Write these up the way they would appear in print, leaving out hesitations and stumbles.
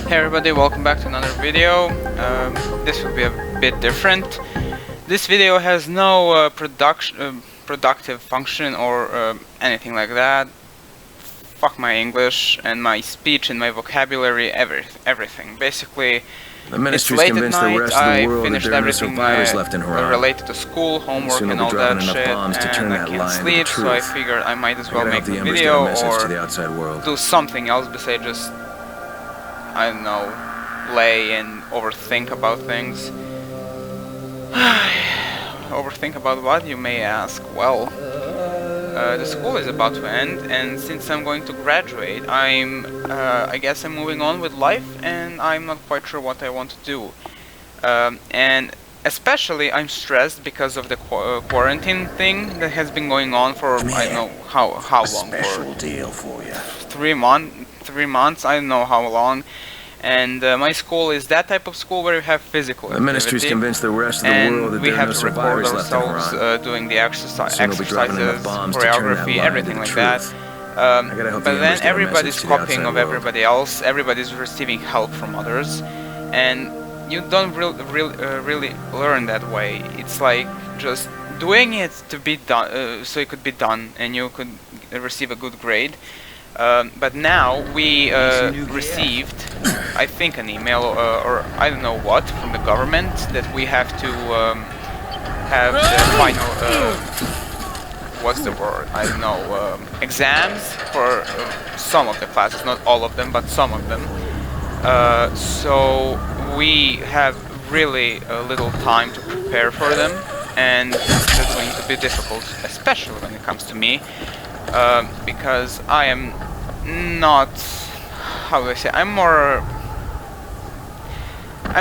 Hey everybody, welcome back to another video. This will be a bit different. This video has no productive function or anything like that. Fuck my English and my speech and my vocabulary, everything. Basically, The ministry's it's late at convinced the night. rest of the I world that finished there are no everything survivors left in Haran. related to school, homework, Soon and they'll all be that dropping enough shit, bombs to turn and I that can't lie into the sleep, so I truth. figured I might as well Gotta make help the a Embers video get our message or to the outside world. do something else besides just, I don't know, lay and overthink about things. Overthink about what, you may ask? Well, the school is about to end, and since I'm going to graduate, I guess I'm moving on with life, and I'm not quite sure what I want to do. And especially I'm stressed because of the quarantine thing that has been going on for I don't know how long. Special deal for you. 3 months, I don't know how long. And my school is that type of school where you have physical The ministry's activity, convinced the rest of the and world that we there are have no to record survivors left in ourselves Haran. doing the exercises, Soon they'll be dropping enough bombs to turn that choreography, lie everything into like the that. truth. gotta help But the then Embers get a everybody's message to the copying outside of world. everybody else. Everybody's receiving help from others, and you don't really learn that way. It's like just doing it to be done, so it could be done, and you could receive a good grade. But now we received, I think, an email or I don't know what from the government that we have to have the final, what's the word? I don't know, exams for some of the classes, not all of them, but some of them. So we have really little time to prepare for them, and it's going to be difficult, especially when it comes to me. Because I am not, how do I say, I'm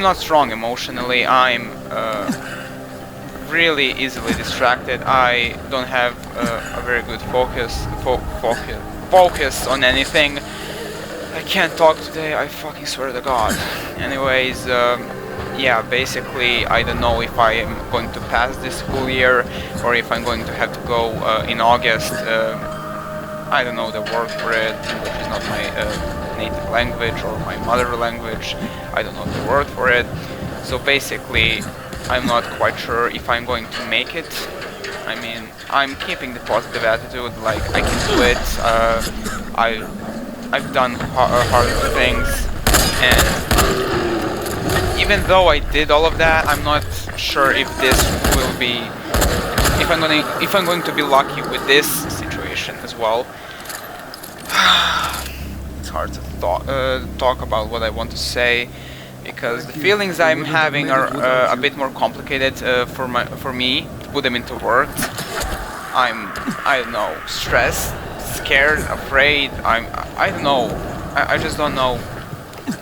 not strong emotionally. I'm really easily distracted. I don't have a very good focus on anything. I can't talk today, I fucking swear to God. Anyways, yeah, basically I don't know if I am going to pass this school year or if I'm going to have to go in August. I don't know the word for it, which is not my native language or my mother language. I don't know the word for it. So basically, I'm not quite sure if I'm going to make it. I mean, I'm keeping the positive attitude, like I can do it. I've done hard things, and even though I did all of that, I'm not sure if this will be, if I'm going to be lucky with this situation as well. It's hard to talk about what I want to say, because the feelings I'm having are a bit more complicated for me to put them into words. I don't know, stressed, scared, afraid. I don't know. I just don't know.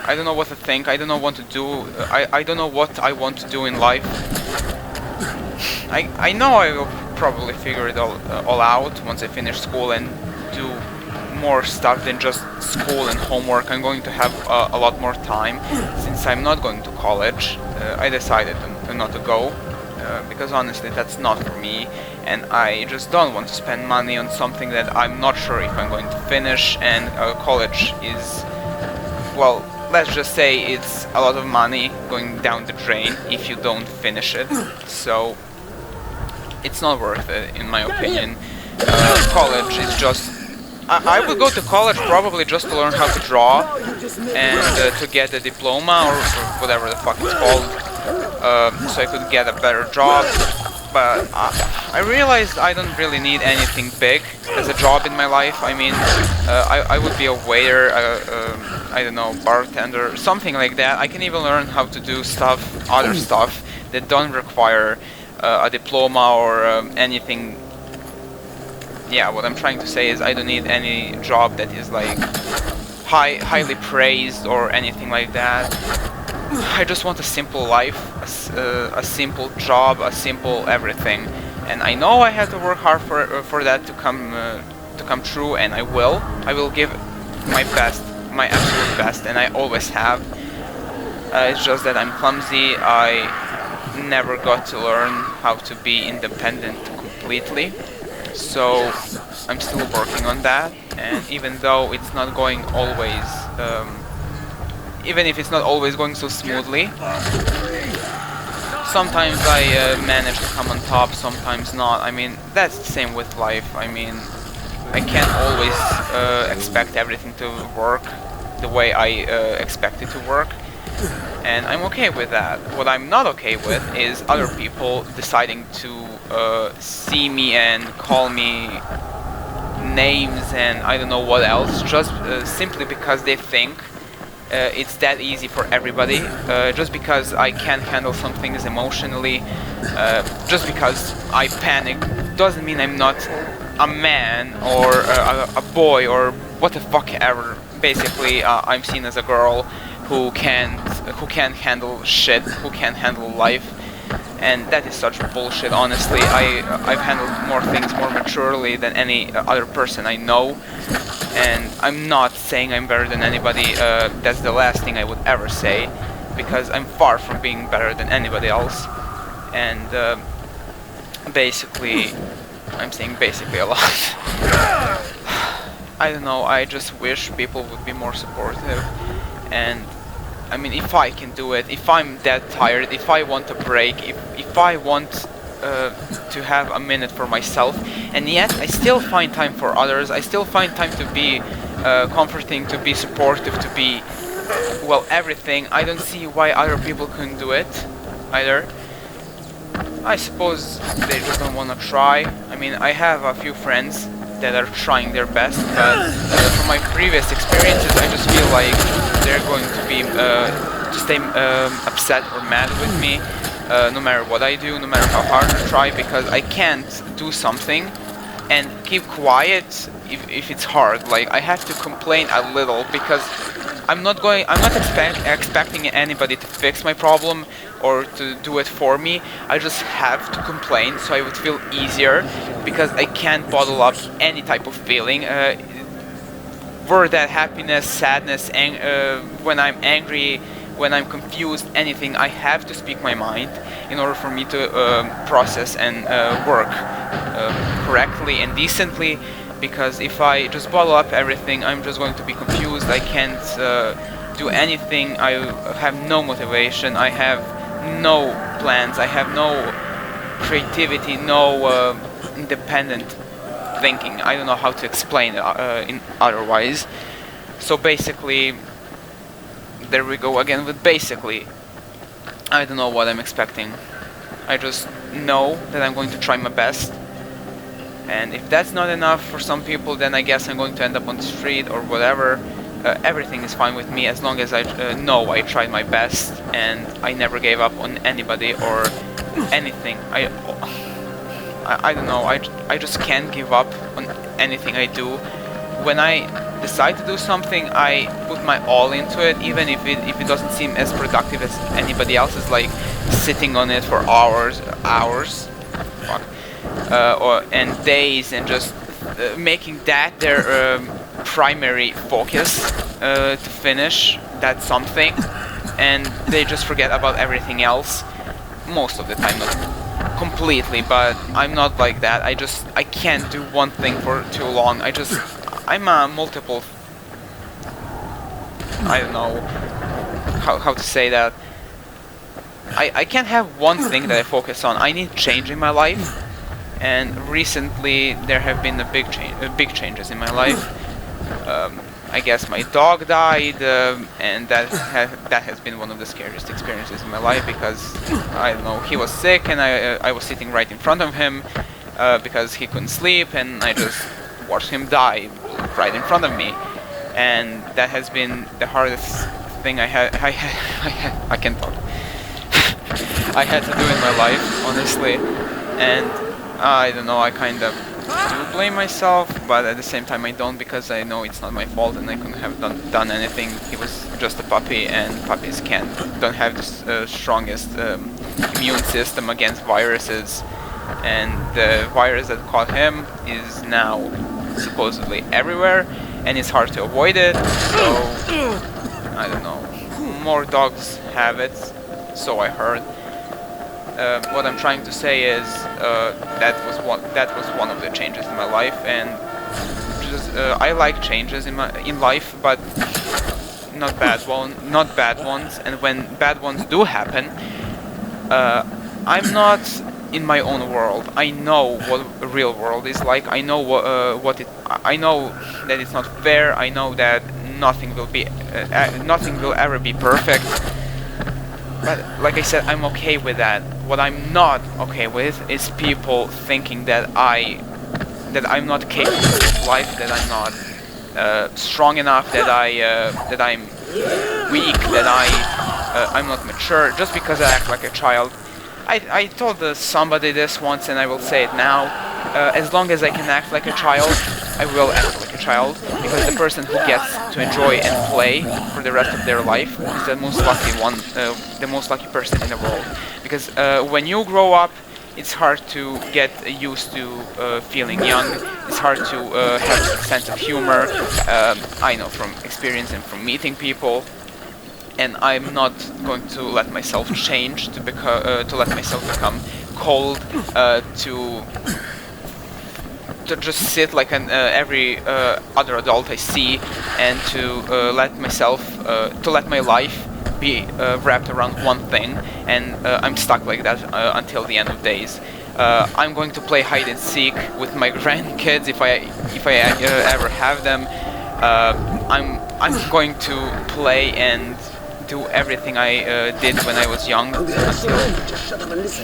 I don't know what to think. I don't know what to do. I don't know what I want to do in life. I know I will probably figure it all out once I finish school and do more stuff than just school and homework. I'm going to have a lot more time since I'm not going to college. I decided not to go because honestly that's not for me, and I just don't want to spend money on something that I'm not sure if I'm going to finish. And college is, well, let's just say it's a lot of money going down the drain if you don't finish it, so it's not worth it in my opinion. College is just, I would go to college probably just to learn how to draw and to get a diploma or whatever the fuck it's called, so I could get a better job. But I realized I don't really need anything big as a job in my life. I mean, I would be a waiter, I don't know, bartender, something like that. I can even learn how to do other stuff that don't require a diploma or anything. Yeah, what I'm trying to say is I don't need any job that is like highly praised or anything like that. I just want a simple life, a simple job, a simple everything. And I know I have to work hard for that to come true, and I will. I will give my best, my absolute best, and I always have. It's just that I'm clumsy. I never got to learn how to be independent completely. So I'm still working on that, and even though it's not going always even if it's not always going so smoothly. Sometimes I manage to come on top, sometimes not. I mean, that's the same with life. I mean, I can't always expect everything to work the way I expect it to work, and I'm okay with that. What I'm not okay with is other people deciding to see me and call me names and I don't know what else, just simply because they think it's that easy for everybody, just because I can't handle some things emotionally, just because I panic doesn't mean I'm not a man or a boy or what the fuck ever. Basically, I'm seen as a girl who can't handle shit, who can't handle life, and that is such bullshit. Honestly, I've handled more things more maturely than any other person I know, and I'm not saying I'm better than anybody. That's the last thing I would ever say, because I'm far from being better than anybody else. And basically, I'm saying basically a lot. I don't know, I just wish people would be more supportive, and I mean, if I can do it, if I'm that tired, if I want a break, if I want to have a minute for myself, and yet I still find time for others, I still find time to be comforting, to be supportive, to be, well, everything, I don't see why other people couldn't do it either. I suppose they just don't want to try. I mean, I have a few friends that are trying their best, but from my previous experiences I just feel like they're going to be to stay upset or mad with me no matter what I do, no matter how hard I try, because I can't do something and keep quiet if it's hard. Like, I have to complain a little because I'm not expecting anybody to fix my problem or to do it for me. I just have to complain so I would feel easier, because I can't bottle up any type of feeling. Were that happiness, sadness, when I'm angry, when I'm confused, anything, I have to speak my mind in order for me to process and work correctly and decently. Because if I just bottle up everything, I'm just going to be confused. I can't do anything. I have no motivation. I have no plans. I have no creativity, no independent thinking. I don't know how to explain it in otherwise. So basically, there we go again with basically. I don't know what I'm expecting. I just know that I'm going to try my best. And if that's not enough for some people, then I guess I'm going to end up on the street or whatever. Everything is fine with me as long as I know I tried my best and I never gave up on anybody or anything. I don't know, I just can't give up on anything I do. When I decide to do something, I put my all into it, even if it doesn't seem as productive as anybody else's, like sitting on it for hours, fuck. And days, and just making that their primary focus to finish that something, and they just forget about everything else most of the time, not completely, but I'm not like that. I can't do one thing for too long. I'm a multiple, I don't know how to say that. I can't have one thing that I focus on. I need change in my life. And recently there have been big changes in my life. I guess my dog died, and that has been one of the scariest experiences in my life, because I don't know, he was sick and I was sitting right in front of him because he couldn't sleep, and I just watched him die right in front of me, and that has been the hardest thing I can't talk. I had to do in my life, honestly, and I don't know, I kind of do blame myself, but at the same time I don't, because I know it's not my fault and I couldn't have done anything. He was just a puppy, and puppies don't have the strongest immune system against viruses, and the virus that caught him is now supposedly everywhere, and it's hard to avoid it, so I don't know. More dogs have it, so I heard. What I'm trying to say is that was one of the changes in my life, and just I like changes in life, but not bad ones. And when bad ones do happen, I'm not in my own world. I know what a real world is like. I know I know that it's not fair. I know that nothing will ever be perfect. But like I said, I'm okay with that. What I'm not okay with is people thinking that I'm not capable of life, that I'm not strong enough, that I'm weak, that I'm not mature, just because I act like a child. I told somebody this once, and I will say it now. As long as I can act like a child, I will act like a child, because the person who gets to enjoy and play for the rest of their life is the most lucky person in the world. Because when you grow up, it's hard to get used to feeling young. It's hard to have a sense of humor. I know from experience and from meeting people. And I'm not going to let myself change to let myself become cold, to just sit like every other adult I see, and to let my life be wrapped around one thing, and I'm stuck like that until the end of days. I'm going to play hide and seek with my grandkids if I ever have them. I'm going to play and do everything I did when I was young until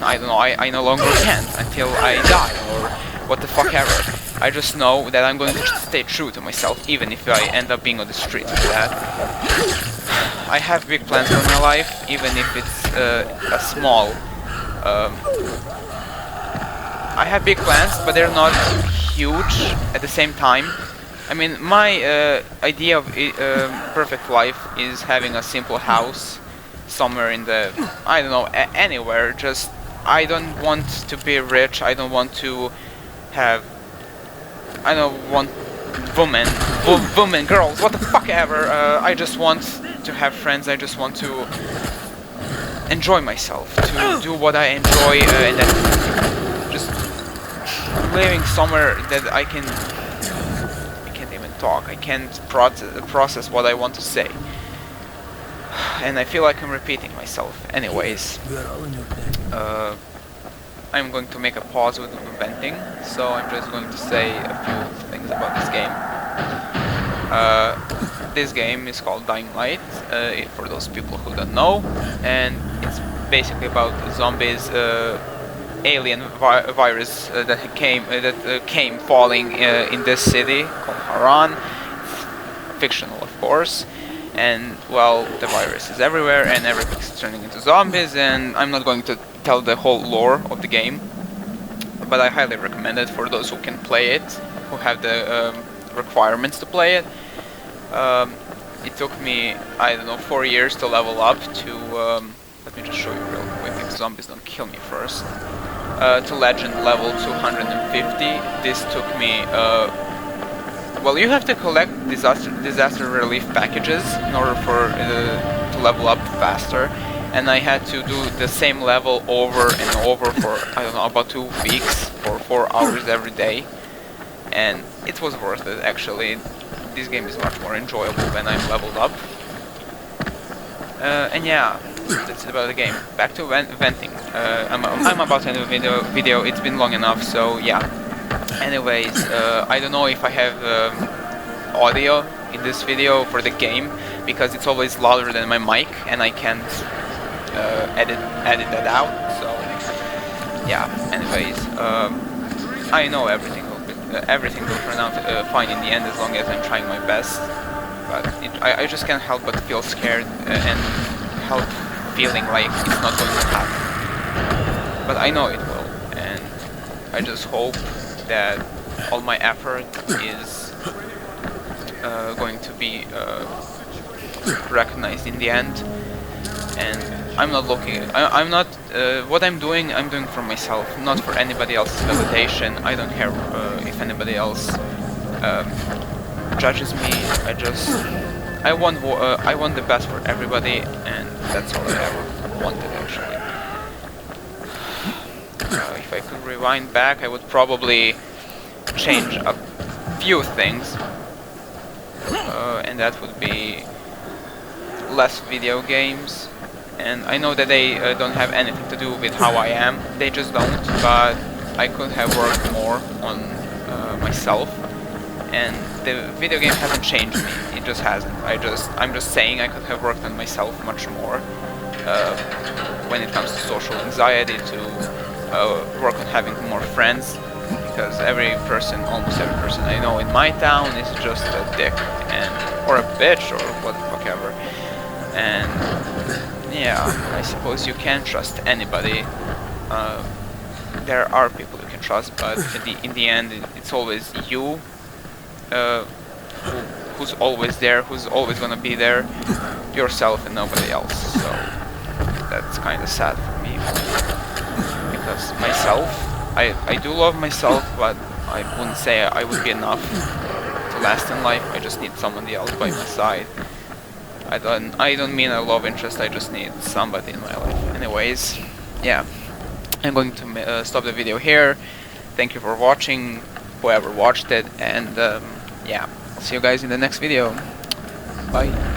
I don't know, I no longer can, until I die or what the fuck ever. I just know that I'm going to stay true to myself, even if I end up being on the street for that. I have big plans for my life, even if it's a small. I have big plans, but they're not huge at the same time. I mean, my idea of perfect life is having a simple house somewhere in the, I don't know, anywhere. Just, I don't want to be rich. I don't want to have, I don't want women, girls, what the fuck ever. I just want to have friends. I just want to enjoy myself, to do what I enjoy, and then just living somewhere that I can't even talk. I can't process what I want to say, and I feel like I'm repeating myself. Anyways, I'm going to make a pause with venting, so I'm just going to say a few things about this game. This game is called Dying Light, for those people who don't know, and it's basically about zombies, alien virus that came falling in this city called Haran. Fictional, of course, and well, the virus is everywhere and everything's turning into zombies, and I'm not going to tell the whole lore of the game, but I highly recommend it for those who can play it, who have the requirements to play it. It took me, I don't know, 4 years to level up to, let me just show you real quick if zombies don't kill me first, to legend level 250. This took me, well, you have to collect disaster relief packages in order for to level up faster, and I had to do the same level over and over for, I don't know, about 2 weeks, for 4 hours every day, and it was worth it actually. This game is much more enjoyable when I'm leveled up. And yeah, that's it about the game. Back to venting. I'm about to end the video. It's been long enough, so yeah. Anyways, I don't know if I have audio in this video for the game, because it's always louder than my mic, and I can't edit that out. So yeah. Anyways, I know everything will turn out fine in the end, as long as I'm trying my best. But I just can't help but feel scared and help feeling like it's not going to happen. But I know it will, and I just hope that all my effort is going to be recognized in the end. And I'm not looking. I'm not. What I'm doing for myself, not for anybody else's validation. I don't care if anybody else judges me. I want the best for everybody, and that's all I ever wanted actually. If I could rewind back, I would probably change a few things, and that would be less video games, and I know that they don't have anything to do with how I am. They just don't. But I could have worked more on myself, and the video game hasn't changed me. It just hasn't. I'm just saying I could have worked on myself much more when it comes to social anxiety, to work on having more friends, because almost every person I know in my town is just a dick or a bitch or what the fuck ever. And yeah, I suppose you can't trust anybody. There are people you can trust, but in the end, it's always you who's always there, who's always gonna be there, yourself and nobody else. So that's kind of sad for me, because myself, I do love myself, but I wouldn't say I would be enough to last in life. I just need somebody else by my side. I don't mean a love interest, I just need somebody in my life. Anyways, yeah, I'm going to stop the video here. Thank you for watching, whoever watched it, and yeah, I'll see you guys in the next video. Bye.